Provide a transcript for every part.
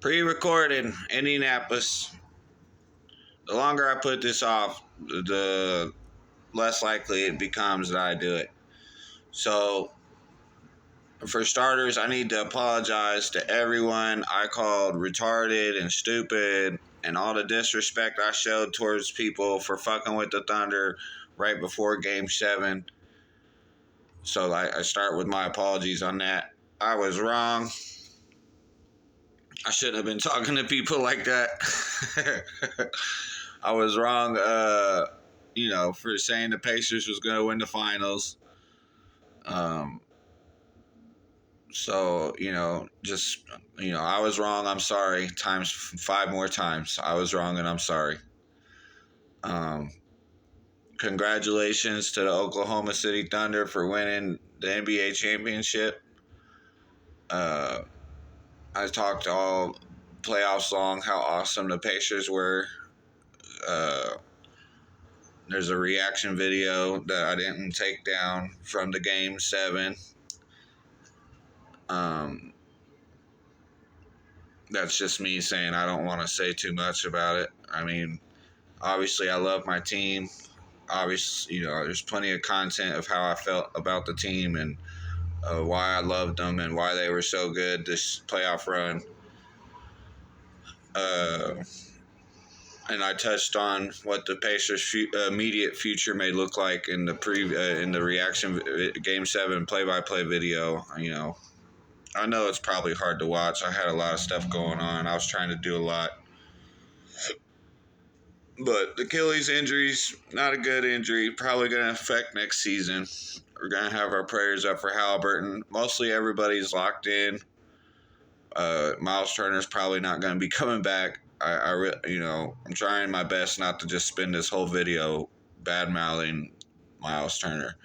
Pre-recorded Indianapolis. The longer I put this off, the less likely it becomes that I do it. So, for starters, I need to apologize to everyone I called retarded and stupid and all the disrespect I showed towards people for fucking with the Thunder right before Game 7. So I start with my apologies on that. I was wrong. I shouldn't have been talking to people like that. I was wrong, for saying the Pacers was going to win the finals. I was wrong. I'm sorry. Times 5 more times. I was wrong and I'm sorry. Congratulations to the Oklahoma City Thunder for winning the NBA championship. I talked all playoffs long how awesome the Pacers were. There's a reaction video that I didn't take down from the Game 7. That's just me saying I don't want to say too much about it. I mean, obviously I love my team. Obviously, there's plenty of content of how I felt about the team and why I loved them and why they were so good this playoff run. And I touched on what the Pacers' immediate future may look like in the reaction Game 7 play-by-play video. I know it's probably hard to watch. I had a lot of stuff going on. I was trying to do a lot. But the Achilles injury's not a good injury. Probably going to affect next season. We're going to have our prayers up for Haliburton. Mostly everybody's locked in. Miles Turner's probably not going to be coming back. I'm trying my best not to just spend this whole video bad-mouthing Miles Turner.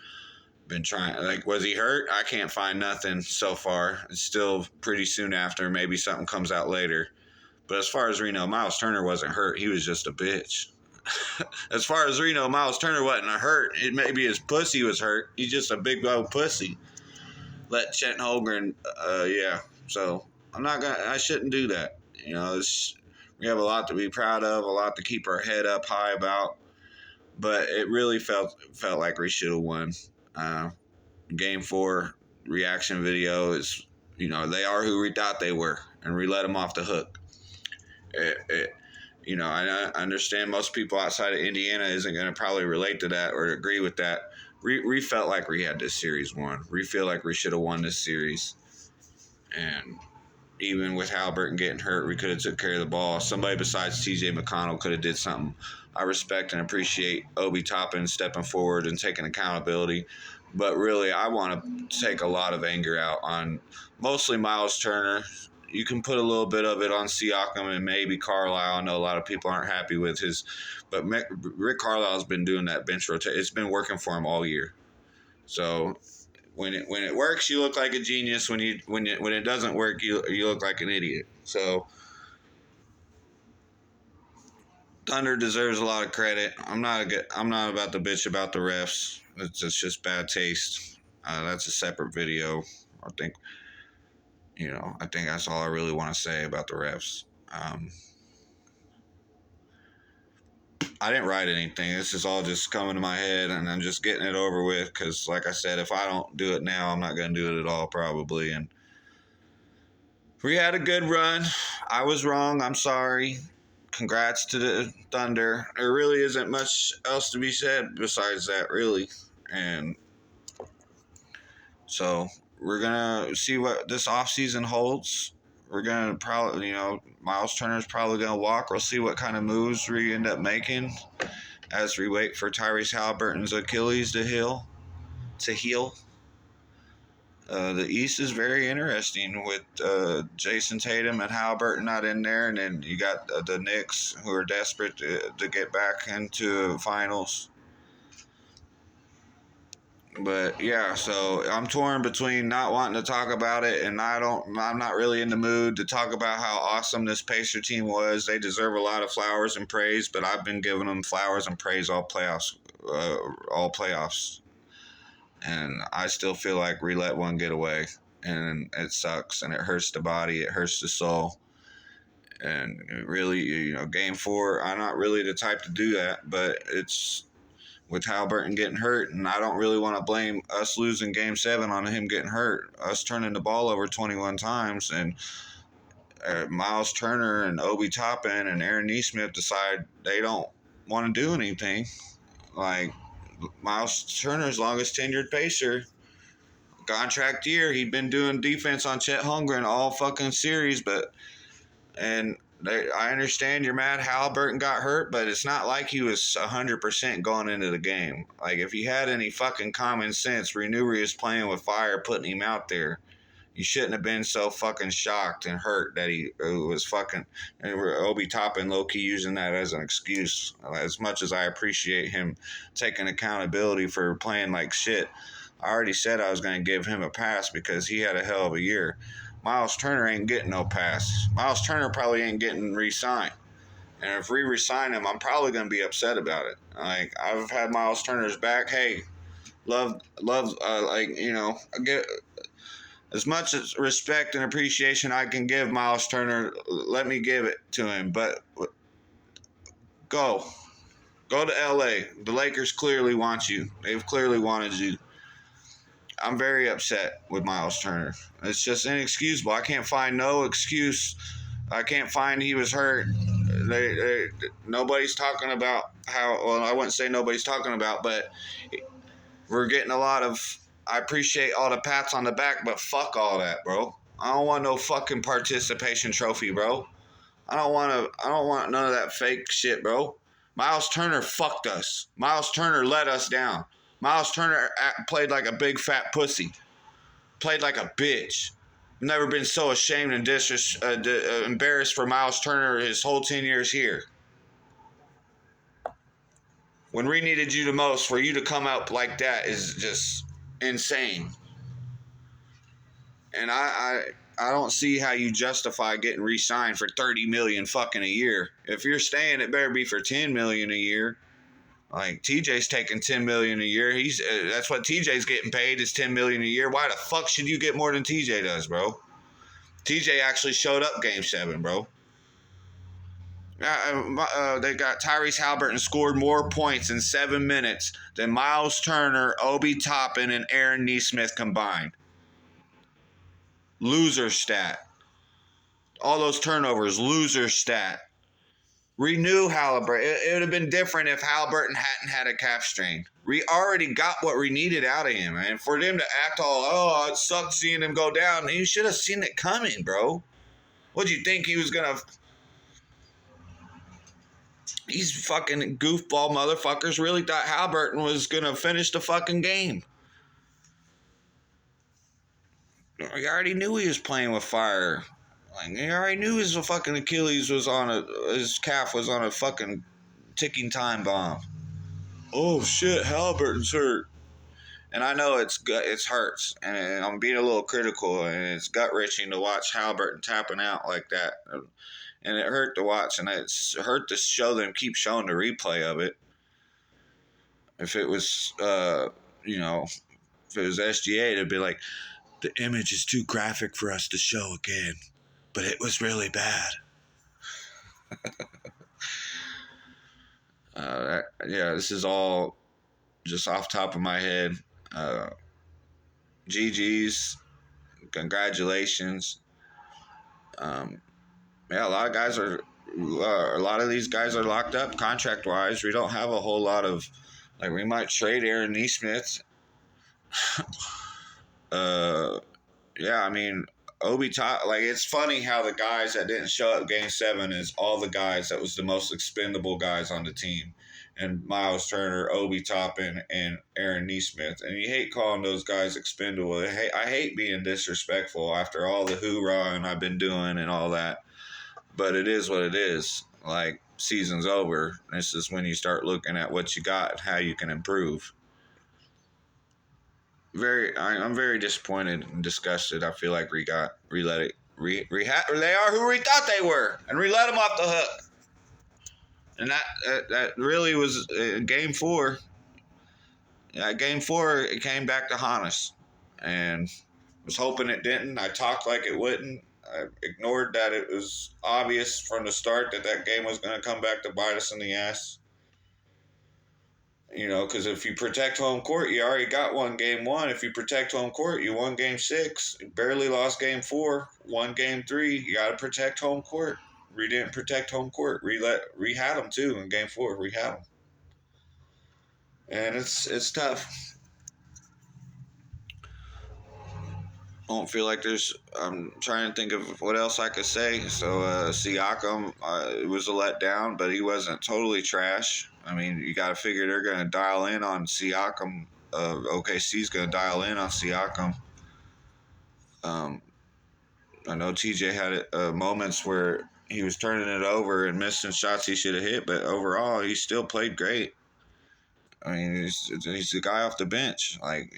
Been trying, was he hurt? I can't find nothing so far. It's still pretty soon after. Maybe something comes out later. But as far as we know, Miles Turner wasn't hurt. He was just a bitch. As far as we know, Miles Turner wasn't hurt. Maybe his pussy was hurt. He's just a big old pussy. Let Chet Holmgren, So I shouldn't do that. We have a lot to be proud of, a lot to keep our head up high about. But it really felt like we should have won. Game 4 reaction video is, they are who we thought they were, and we let them off the hook. I understand most people outside of Indiana isn't going to probably relate to that or agree with that. We felt like we had this series won. We feel like we should have won this series. And even with Haliburton getting hurt, we could have took care of the ball. Somebody besides T.J. McConnell could have did something. I respect and appreciate Obi Toppin stepping forward and taking accountability. But really, I want to take a lot of anger out on mostly Miles Turner. You can put a little bit of it on Siakam and maybe Carlisle. I know a lot of people aren't happy with his. But Rick Carlisle's been doing that bench rotation. It's been working for him all year. So when it works, you look like a genius. When it doesn't work, you look like an idiot. So Thunder deserves a lot of credit. I'm not about to bitch about the refs. It's just bad taste. That's a separate video. I think that's all I really want to say about the refs. I didn't write anything. This is all just coming to my head, and I'm just getting it over with because, like I said, if I don't do it now, I'm not going to do it at all probably. And we had a good run. I was wrong. I'm sorry. Congrats to the Thunder. There really isn't much else to be said besides that, really. And so we're going to see what this offseason holds. We're going to probably, Miles Turner's probably going to walk. We'll see what kind of moves we end up making as we wait for Tyrese Haliburton's Achilles to heal. The East is very interesting with Jason Tatum and Haliburton not in there. And then you got the Knicks who are desperate to get back into finals. But yeah, so I'm torn between not wanting to talk about it and I'm not really in the mood to talk about how awesome this Pacer team was. They deserve a lot of flowers and praise, but I've been giving them flowers and praise all playoffs. And I still feel like we let one get away, and it sucks and it hurts the body, it hurts the soul. And really, game 4, I'm not really the type to do that, but it's with Halliburton getting hurt, and I don't really want to blame us losing game 7 on him getting hurt. Us turning the ball over 21 times, and Miles Turner and Obi Toppin and Aaron Nesmith decide they don't want to do anything. Like, Miles Turner's longest tenured pacer, contract year, he'd been doing defense on Chet Holmgren all fucking series, I understand you're mad Halliburton got hurt, but it's not like he was 100% going into the game. Like, if he had any fucking common sense, Renewry is playing with fire, putting him out there. You shouldn't have been so fucking shocked and hurt that he was fucking. And Obi Toppin low-key using that as an excuse. As much as I appreciate him taking accountability for playing like shit, I already said I was going to give him a pass because he had a hell of a year. Miles Turner ain't getting no pass. Miles Turner probably ain't getting re-signed. And if we re-sign him, I'm probably going to be upset about it. Like, I've had Miles Turner's back. Hey, I get as much respect and appreciation I can give Miles Turner, let me give it to him. But go to LA. The Lakers clearly want you. They've clearly wanted you. I'm very upset with Miles Turner. It's just inexcusable. I can't find no excuse. I can't find he was hurt. Nobody's talking about how, well, I wouldn't say nobody's talking about, but we're getting a lot of, I appreciate all the pats on the back, but fuck all that, bro. I don't want no fucking participation trophy, bro. I don't want none of that fake shit, bro. Miles Turner fucked us. Miles Turner let us down. Miles Turner played like a big fat pussy. Played like a bitch. Never been so ashamed and embarrassed for Miles Turner his whole 10 years here. When we needed you the most, for you to come out like that is just insane. And I don't see how you justify getting re-signed for $30 million fucking a year. If you're staying, it better be for $10 million a year. Like, TJ's taking $10 million a year. That's what TJ's getting paid, is $10 million a year. Why the fuck should you get more than TJ does, bro? TJ actually showed up game 7, bro. They got Tyrese Halliburton scored more points in 7 minutes than Miles Turner, Obi Toppin, and Aaron Nesmith combined. Loser stat. All those turnovers, loser stat. Renew Halliburton. It would have been different if Halliburton hadn't had a calf strain. We already got what we needed out of him. And for them to act all, it sucked seeing him go down, you should have seen it coming, bro. What'd you think he was going to... These fucking goofball motherfuckers really thought Halliburton was going to finish the fucking game. We already knew he was playing with fire. Like, he already knew his fucking Achilles was his calf was on a fucking ticking time bomb. Oh shit, Halliburton's hurt. And I know it hurts, and I'm being a little critical, and it's gut-wrenching to watch Halliburton tapping out like that. And it hurt to watch, and it's hurt to keep showing the replay of it. If it was, if it was SGA, it'd be like, the image is too graphic for us to show again, but it was really bad. This is all just off top of my head. GG's, congratulations. A lot of these guys are locked up contract wise. We don't have a whole lot of, like, we might trade Aaron Nesmith. Obi Top, like, it's funny how the guys that didn't show up game 7 is all the guys that was the most expendable guys on the team. And Miles Turner, Obi Toppin, and Aaron Nesmith. And you hate calling those guys expendable. I hate being disrespectful after all the hoorah I've been doing and all that. But it is what it is. Like, season's over. This is when you start looking at what you got and how you can improve. I'm very disappointed and disgusted. I feel like they are who we thought they were, and we let them off the hook. And that really was game 4. Game 4, it came back to haunt us, and was hoping it didn't. I talked like it wouldn't. I ignored that it was obvious from the start that game was going to come back to bite us in the ass. Because if you protect home court, you already got one game one. If you protect home court, you won game 6. You barely lost game 4, won game 3. You got to protect home court. We didn't protect home court. We had them too in game 4. We had them, and it's tough. I don't feel like I'm trying to think of what else I could say. So Siakam, it was a letdown, but he wasn't totally trash. I mean, you got to figure they're going to dial in on Siakam. OKC's going to dial in on Siakam. I know TJ had moments where he was turning it over and missing shots he should have hit, but overall, he still played great. I mean, he's the guy off the bench. Like,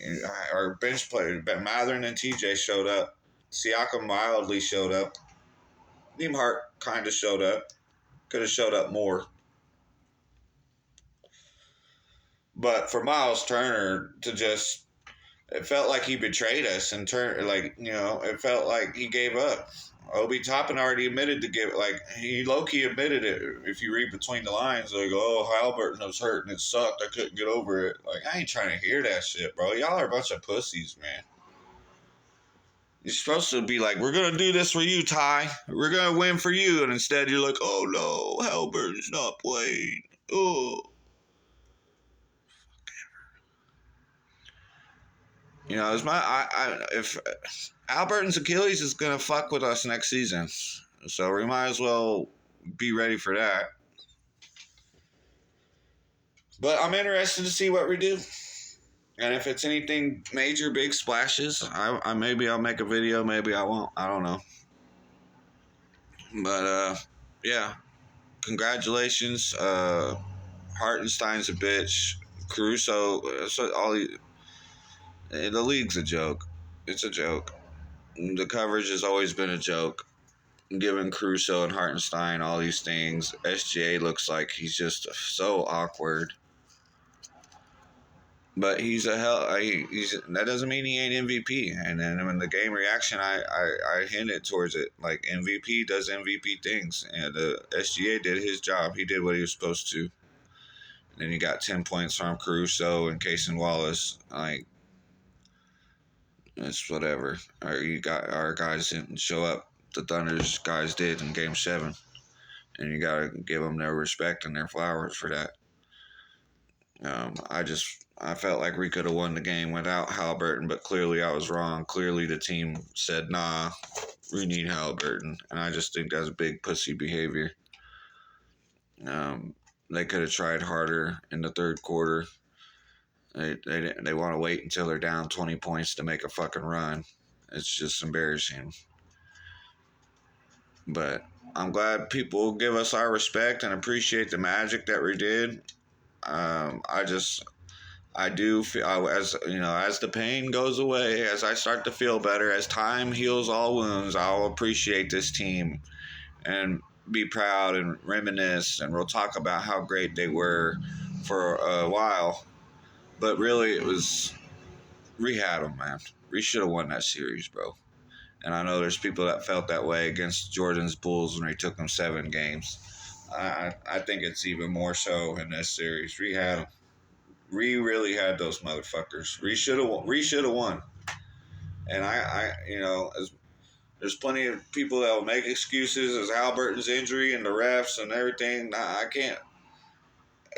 our bench players, Mathurin and TJ showed up. Siakam mildly showed up. Nembhard kind of showed up. Could have showed up more. But for Miles Turner to just, it felt like he betrayed us and it felt like he gave up. Obi Toppin already admitted to give, he low-key admitted it. If you read between the lines, Haliburton was hurt and it sucked. I couldn't get over it. I ain't trying to hear that shit, bro. Y'all are a bunch of pussies, man. You're supposed to be like, we're going to do this for you, Ty. We're going to win for you. And instead you're like, oh no, Haliburton's not playing. Oh. If Haliburton's Achilles is gonna fuck with us next season, so we might as well be ready for that. But I'm interested to see what we do, and if it's anything major, big splashes, I maybe I'll make a video, maybe I won't. I don't know. But yeah, congratulations. Hartenstein's a bitch. Caruso, the league's a joke. It's a joke. The coverage has always been a joke. Giving Caruso and Hartenstein all these things. SGA looks like he's just so awkward. But that doesn't mean he ain't MVP. And then in the game reaction, I hinted towards it. Like, MVP does MVP things. And SGA did his job. He did what he was supposed to. And then you got 10 points from Caruso and Cason Wallace. It's whatever. Our guys didn't show up. The Thunder's guys did in Game 7. And you got to give them their respect and their flowers for that. I felt like we could have won the game without Haliburton, but clearly I was wrong. Clearly the team said, nah, we need Haliburton. And I just think that's big pussy behavior. They could have tried harder in the third quarter. They want to wait until they're down 20 points to make a fucking run. It's just embarrassing. But I'm glad people give us our respect and appreciate the magic that we did. I do feel, as the pain goes away, as I start to feel better, as time heals all wounds, I'll appreciate this team and be proud and reminisce, and we'll talk about how great they were for a while. But really, we had them, man. We should have won that series, bro. And I know there's people that felt that way against Jordan's Bulls when they took them 7 games. I think it's even more so in this series. We had them. We really had those motherfuckers. We should have won. And there's plenty of people that will make excuses as Haliburton's injury and the refs and everything. I can't.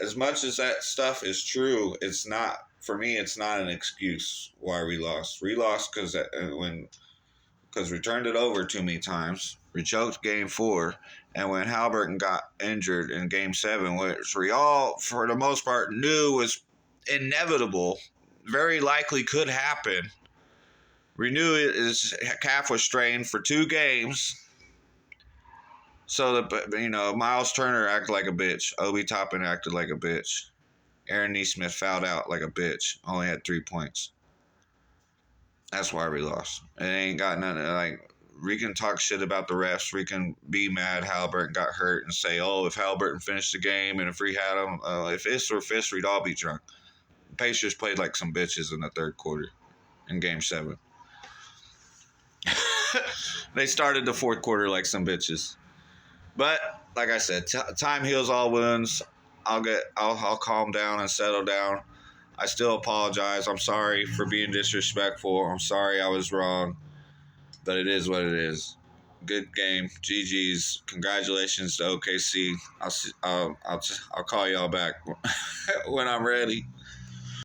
As much as that stuff is true, it's not, for me, it's not an excuse why we lost. We lost because we turned it over too many times. We choked Game 4, and when Haliburton got injured in Game 7, which we all, for the most part, knew was inevitable, very likely could happen. We knew his calf was strained for 2 games. So, Miles Turner acted like a bitch. Obi Toppin acted like a bitch. Aaron Nesmith fouled out like a bitch. Only had 3 points. That's why we lost. It ain't got nothing. We can talk shit about the refs. We can be mad Haliburton got hurt and say, oh, if Haliburton finished the game and if we had him, if this were Fist, we'd all be drunk. The Pacers played like some bitches in the third quarter in Game 7. They started the fourth quarter like some bitches. But like I said, time heals all wounds. I'll calm down and settle down. I still apologize. I'm sorry for being disrespectful. I'm sorry I was wrong. But it is what it is. Good game. GG's. Congratulations to OKC. I'll call y'all back when I'm ready.